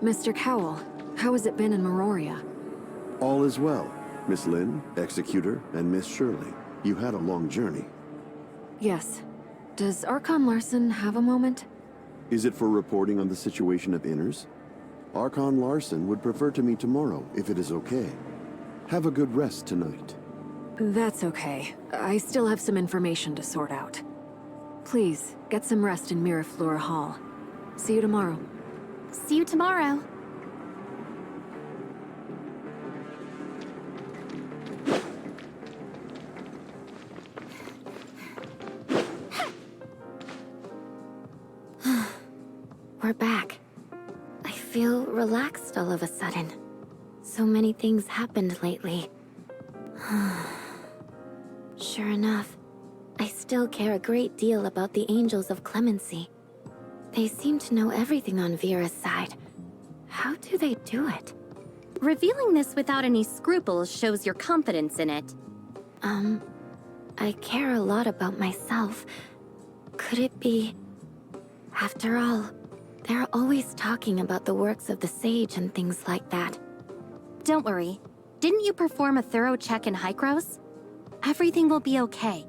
Mr. Cowell, how has it been in Meroria? All is well, Miss Lynn, Executor, and Miss Shirley. You had a long journey. Yes. Does Archon Larson have a moment? Is it for reporting on the situation of Inners? Archon Larson would prefer to meet tomorrow, if it is okay. Have a good rest tonight. That's okay. I still have some information to sort out. Please, get some rest in Miraflora Hall. See you tomorrow. See you tomorrow. We're back. I feel relaxed all of a sudden. So many things happened lately. Sure enough, I still care a great deal about the Angels of Clemency. They seem to know everything on Vera's side. How do they do it? Revealing this without any scruples shows your confidence in it. I care a lot about myself. Could it be... After all, they're always talking about the works of the Sage and things like that. Don't worry. Didn't you perform a thorough check in Hykros? Everything will be okay.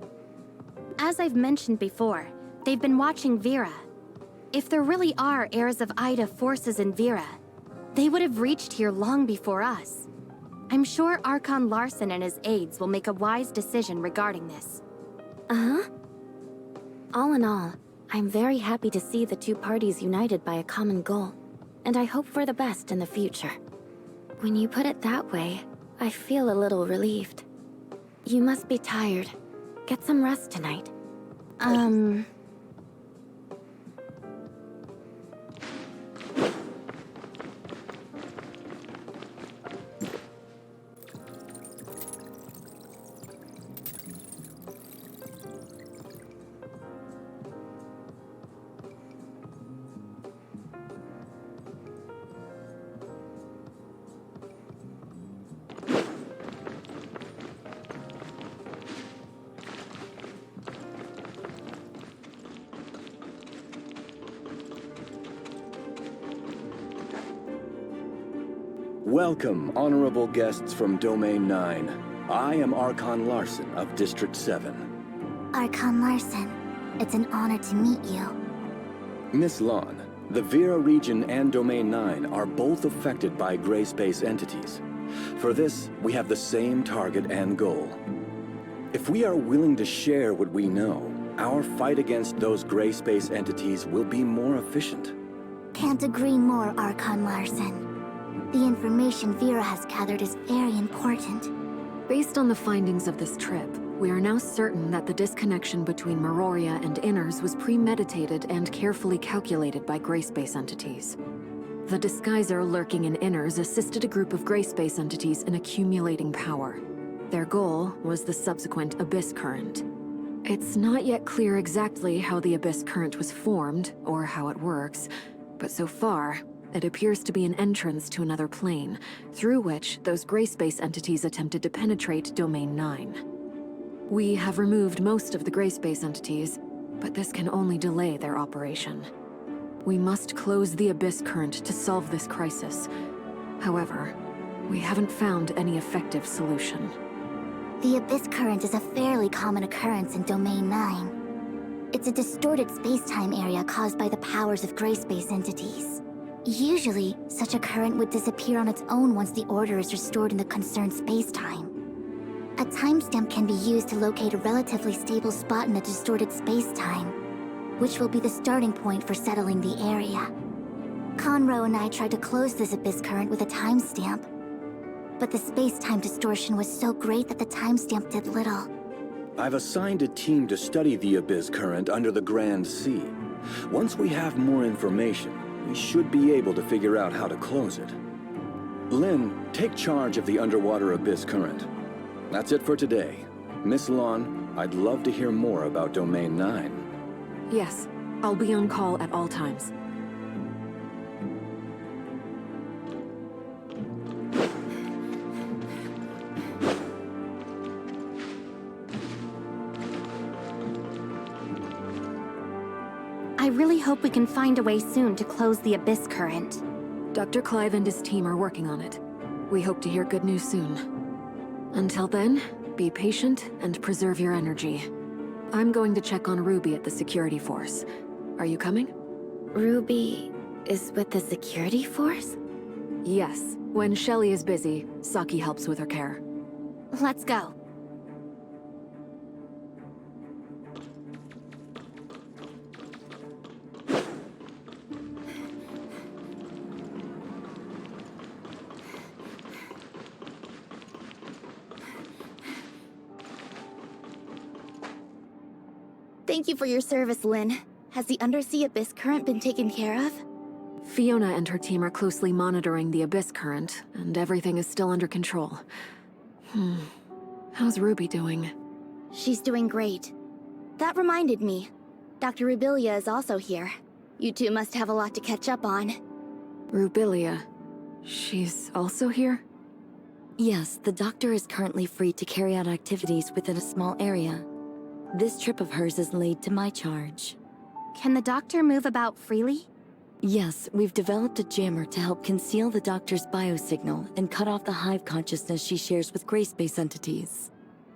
As I've mentioned before, they've been watching Vera. If there really are heirs of Ida forces in Vera, they would have reached here long before us. I'm sure Archon Larson and his aides will make a wise decision regarding this. Uh-huh. All in all, I'm very happy to see the two parties united by a common goal, and I hope for the best in the future. When you put it that way, I feel a little relieved. You must be tired. Get some rest tonight. Welcome, honorable guests from Domain 9. I am Archon Larson of District 7. Archon Larson, it's an honor to meet you. Miss Lon, the Vera region and Domain 9 are both affected by gray space entities. For this, we have the same target and goal. If we are willing to share what we know, our fight against those gray space entities will be more efficient. Can't agree more, Archon Larson. The information Vera has gathered is very important. Based on the findings of this trip, we are now certain that the disconnection between Meroria and Inners was premeditated and carefully calculated by gray space entities. The disguiser lurking in Inners assisted a group of gray space entities in accumulating power. Their goal was the subsequent Abyss Current. It's not yet clear exactly how the Abyss Current was formed, or how it works, but so far, it appears to be an entrance to another plane, through which those gray space entities attempted to penetrate Domain 9. We have removed most of the gray space entities, but this can only delay their operation. We must close the Abyss Current to solve this crisis. However, we haven't found any effective solution. The Abyss Current is a fairly common occurrence in Domain 9. It's a distorted space-time area caused by the powers of gray space entities. Usually, such a current would disappear on its own once the order is restored in the concerned space-time. A timestamp can be used to locate a relatively stable spot in the distorted space-time, which will be the starting point for settling the area. Conroe and I tried to close this Abyss Current with a timestamp, but the space-time distortion was so great that the timestamp did little. I've assigned a team to study the Abyss Current under the Grand Sea. Once we have more information, we should be able to figure out how to close it. Lynn, take charge of the underwater Abyss Current. That's it for today. Miss Lon, I'd love to hear more about Domain 9. Yes, I'll be on call at all times. I really hope we can find a way soon to close the Abyss Current. Dr. Clive and his team are working on it. We hope to hear good news soon. Until then, be patient and preserve your energy. I'm going to check on Ruby at the security force. Are you coming? Ruby is with the security force? Yes. When Shelly is busy, Saki helps with her care. Let's go. Thank you for your service, Lynn. Has the undersea abyss current been taken care of? Fiona and her team are closely monitoring the abyss current, and everything is still under control. How's Ruby doing? She's doing great. That reminded me. Dr. Rubilia is also here. You two must have a lot to catch up on. Rubilia. She's also here? Yes, the doctor is currently free to carry out activities within a small area. This trip of hers is laid to my charge. Can the doctor move about freely? Yes, we've developed a jammer to help conceal the doctor's biosignal and cut off the hive consciousness she shares with gray-space entities.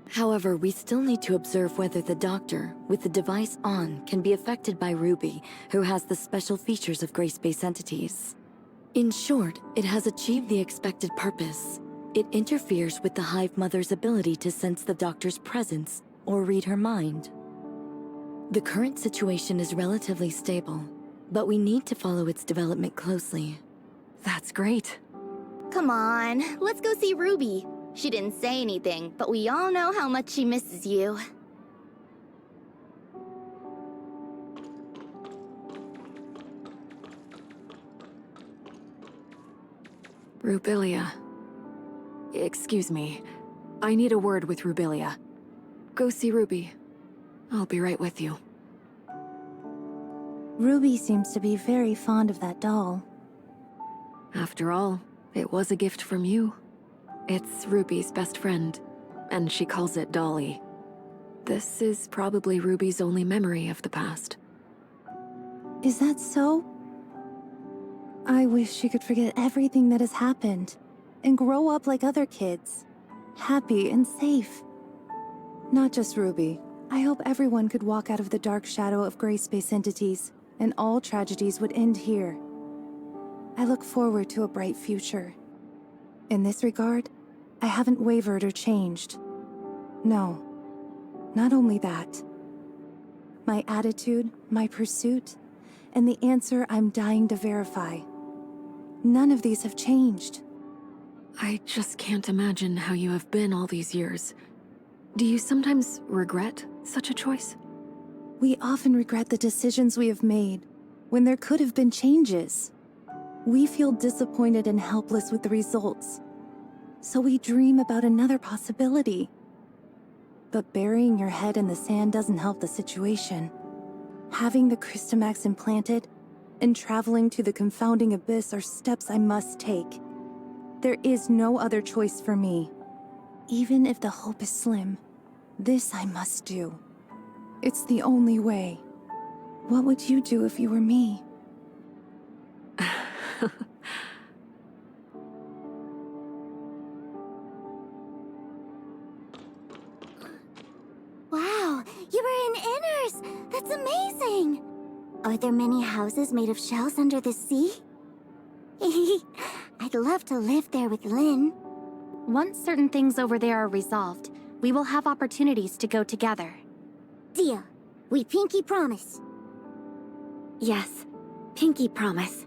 However, we still need to observe whether the doctor, with the device on, can be affected by Ruby, who has the special features of gray-space entities. In short, it has achieved the expected purpose. It interferes with the hive mother's ability to sense the doctor's presence or read her mind. The current situation is relatively stable, but we need to follow its development closely. That's great. Come on, let's go see Ruby. She didn't say anything, but we all know how much she misses you. Rubilia. Excuse me. I need a word with Rubilia. Go see Ruby. I'll be right with you. Ruby seems to be very fond of that doll. After all, it was a gift from you. It's Ruby's best friend, and she calls it Dolly. This is probably Ruby's only memory of the past. Is that so? I wish she could forget everything that has happened and grow up like other kids, happy and safe. Not just Ruby. I hope everyone could walk out of the dark shadow of gray space entities, and all tragedies would end here. I look forward to a bright future. In this regard, I haven't wavered or changed. No, not only that. My attitude, my pursuit, and the answer I'm dying to verify. None of these have changed. I just can't imagine how you have been all these years. Do you sometimes regret such a choice? We often regret the decisions we have made, when there could have been changes. We feel disappointed and helpless with the results, so we dream about another possibility. But burying your head in the sand doesn't help the situation. Having the Crystamax implanted and traveling to the confounding abyss are steps I must take. There is no other choice for me. Even if the hope is slim, this I must do. It's the only way. What would you do if you were me? Wow, you were in Inners! That's amazing! Are there many houses made of shells under the sea? I'd love to live there with Lynn. Once certain things over there are resolved, we will have opportunities to go together. Deal. We pinky promise. Yes, pinky promise.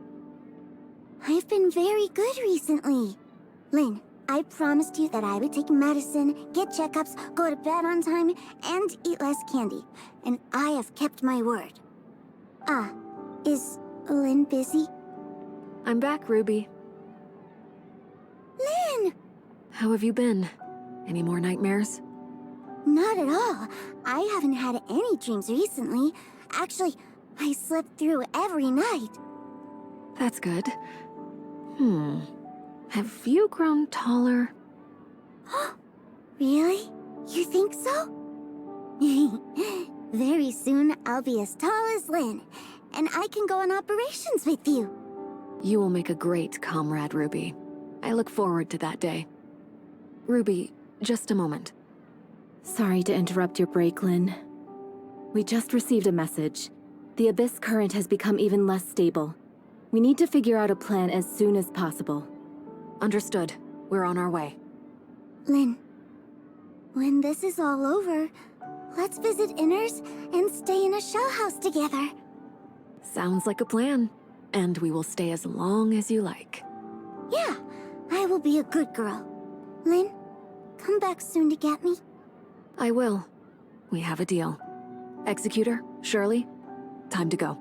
I've been very good recently. Lynn, I promised you that I would take medicine, get checkups, go to bed on time, and eat less candy. And I have kept my word. Is Lynn busy? I'm back, Ruby. Lynn! How have you been? Any more nightmares? Not at all. I haven't had any dreams recently. Actually, I slept through every night. That's good. Have you grown taller? Really? You think so? Very soon, I'll be as tall as Lynn, and I can go on operations with you. You will make a great comrade, Ruby. I look forward to that day. Ruby, just a moment. Sorry to interrupt your break, Lynn. We just received a message. The Abyss current has become even less stable. We need to figure out a plan as soon as possible. Understood. We're on our way. Lynn, when this is all over, let's visit Inners and stay in a shell house together. Sounds like a plan. And we will stay as long as you like. Yeah, I will be a good girl. Lynn, come back soon to get me. I will. We have a deal. Executor, Shirley, time to go.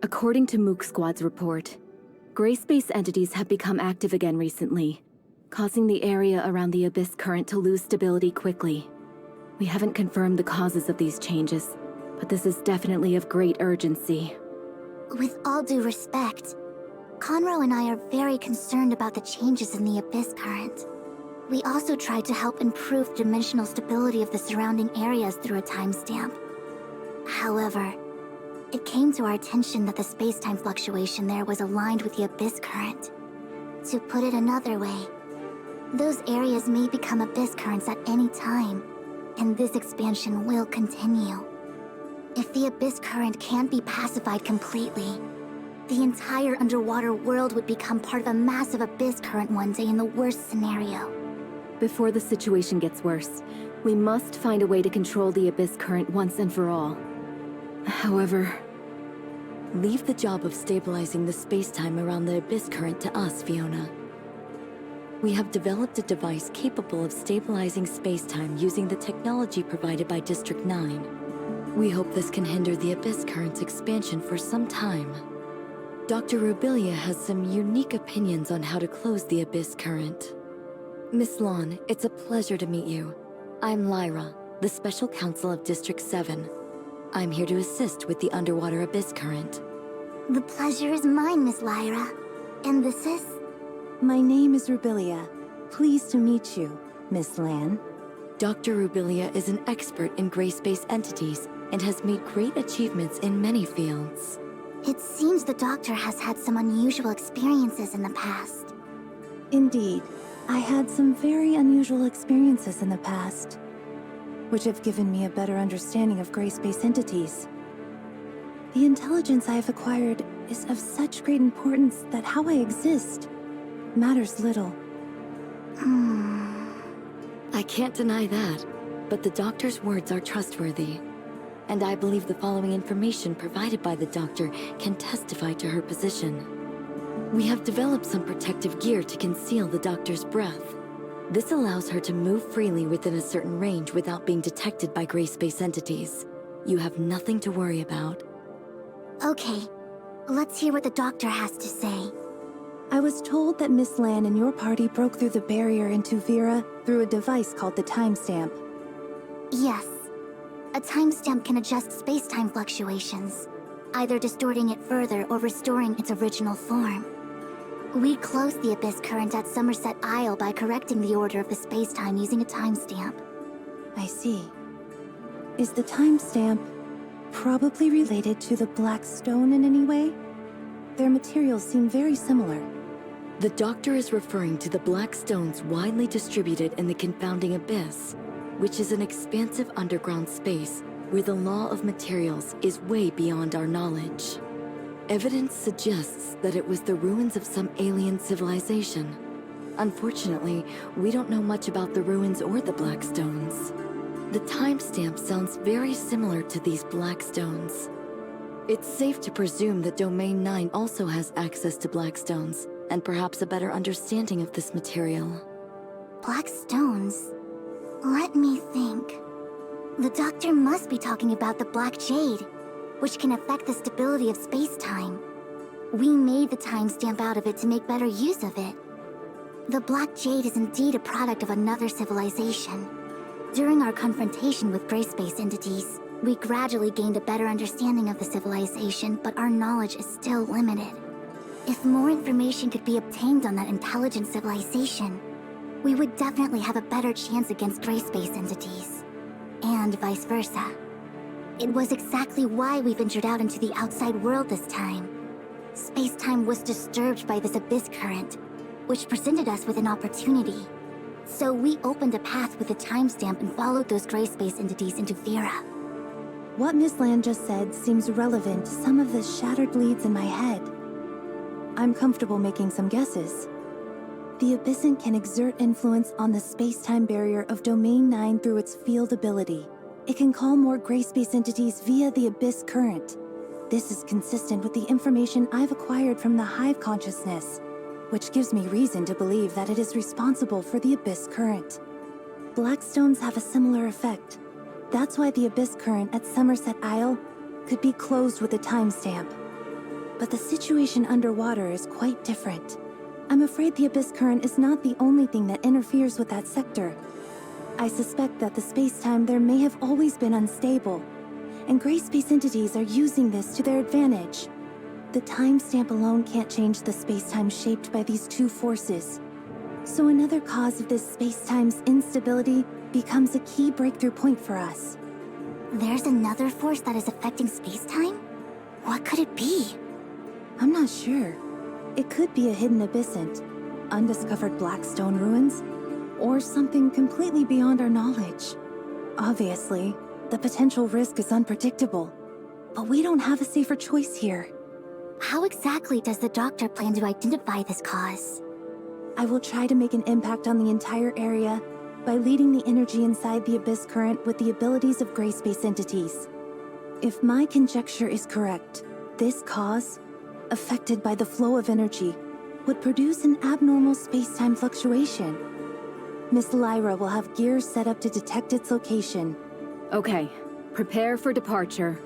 According to Mook Squad's report, gray space entities have become active again recently, causing the area around the Abyss current to lose stability quickly. We haven't confirmed the causes of these changes, but this is definitely of great urgency. With all due respect, Conroe and I are very concerned about the changes in the Abyss current. We also tried to help improve dimensional stability of the surrounding areas through a timestamp. However, it came to our attention that the space-time fluctuation there was aligned with the Abyss current. To put it another way, those areas may become Abyss currents at any time, and this expansion will continue. If the Abyss current can't be pacified completely, the entire underwater world would become part of a massive Abyss current one day in the worst scenario. Before the situation gets worse, we must find a way to control the Abyss current once and for all. However, leave the job of stabilizing the space-time around the Abyss current to us, Fiona. We have developed a device capable of stabilizing space-time using the technology provided by District 9. We hope this can hinder the Abyss current's expansion for some time. Dr. Rubilia has some unique opinions on how to close the Abyss current. Miss Lon, it's a pleasure to meet you. I'm Lyra, the Special Counsel of District 7. I'm here to assist with the underwater Abyss current. The pleasure is mine, Miss Lyra. And this is? My name is Rubilia. Pleased to meet you, Miss Lan. Dr. Rubilia is an expert in gray space entities and has made great achievements in many fields. It seems the doctor has had some unusual experiences in the past. Indeed, I had some very unusual experiences in the past, which have given me a better understanding of gray space entities. The intelligence I have acquired is of such great importance that how I exist matters little. I can't deny that, but the doctor's words are trustworthy. And I believe the following information provided by the doctor can testify to her position. We have developed some protective gear to conceal the doctor's breath. This allows her to move freely within a certain range without being detected by gray space entities. You have nothing to worry about. Okay, let's hear what the doctor has to say. I was told that Miss Lan and your party broke through the barrier into Vera through a device called the timestamp. Yes. A timestamp can adjust space-time fluctuations, either distorting it further or restoring its original form. We closed the Abyss current at Somerset Isle by correcting the order of the space-time using a timestamp. I see. Is the timestamp probably related to the Black Stone in any way? Their materials seem very similar. The doctor is referring to the Black Stones widely distributed in the confounding abyss, which is an expansive underground space where the law of materials is way beyond our knowledge. Evidence suggests that it was the ruins of some alien civilization. Unfortunately, we don't know much about the ruins or the Black Stones. The timestamp sounds very similar to these Black Stones. It's safe to presume that Domain 9 also has access to Black Stones, and perhaps a better understanding of this material. Black stones? Let me think. The doctor must be talking about the Black Jade, which can affect the stability of space-time. We made the timestamp out of it to make better use of it. The Black Jade is indeed a product of another civilization. During our confrontation with gray space entities, we gradually gained a better understanding of the civilization, but our knowledge is still limited. If more information could be obtained on that intelligent civilization, we would definitely have a better chance against gray-space entities. And vice versa. It was exactly why we ventured out into the outside world this time. Space-time was disturbed by this abyss current, which presented us with an opportunity. So we opened a path with a timestamp and followed those gray-space entities into Vera. What Miss Land just said seems relevant to some of the shattered leads in my head. I'm comfortable making some guesses. The Abyssant can exert influence on the space-time barrier of Domain 9 through its field ability. It can call more gray-space entities via the Abyss current. This is consistent with the information I've acquired from the Hive consciousness, which gives me reason to believe that it is responsible for the Abyss current. Blackstones have a similar effect. That's why the Abyss current at Somerset Isle could be closed with a timestamp. But the situation underwater is quite different. I'm afraid the Abyss current is not the only thing that interferes with that sector. I suspect that the space-time there may have always been unstable, and gray-space entities are using this to their advantage. The timestamp alone can't change the space-time shaped by these two forces. So another cause of this space-time's instability becomes a key breakthrough point for us. There's another force that is affecting space-time? What could it be? I'm not sure. It could be a hidden abyssant, undiscovered Blackstone ruins, or something completely beyond our knowledge. Obviously, the potential risk is unpredictable, but we don't have a safer choice here. How exactly does the Doctor plan to identify this cause? I will try to make an impact on the entire area by leading the energy inside the Abyss current with the abilities of gray-space entities. If my conjecture is correct, this cause, affected by the flow of energy, would produce an abnormal space-time fluctuation. Miss Lyra will have gears set up to detect its location. Okay, prepare for departure.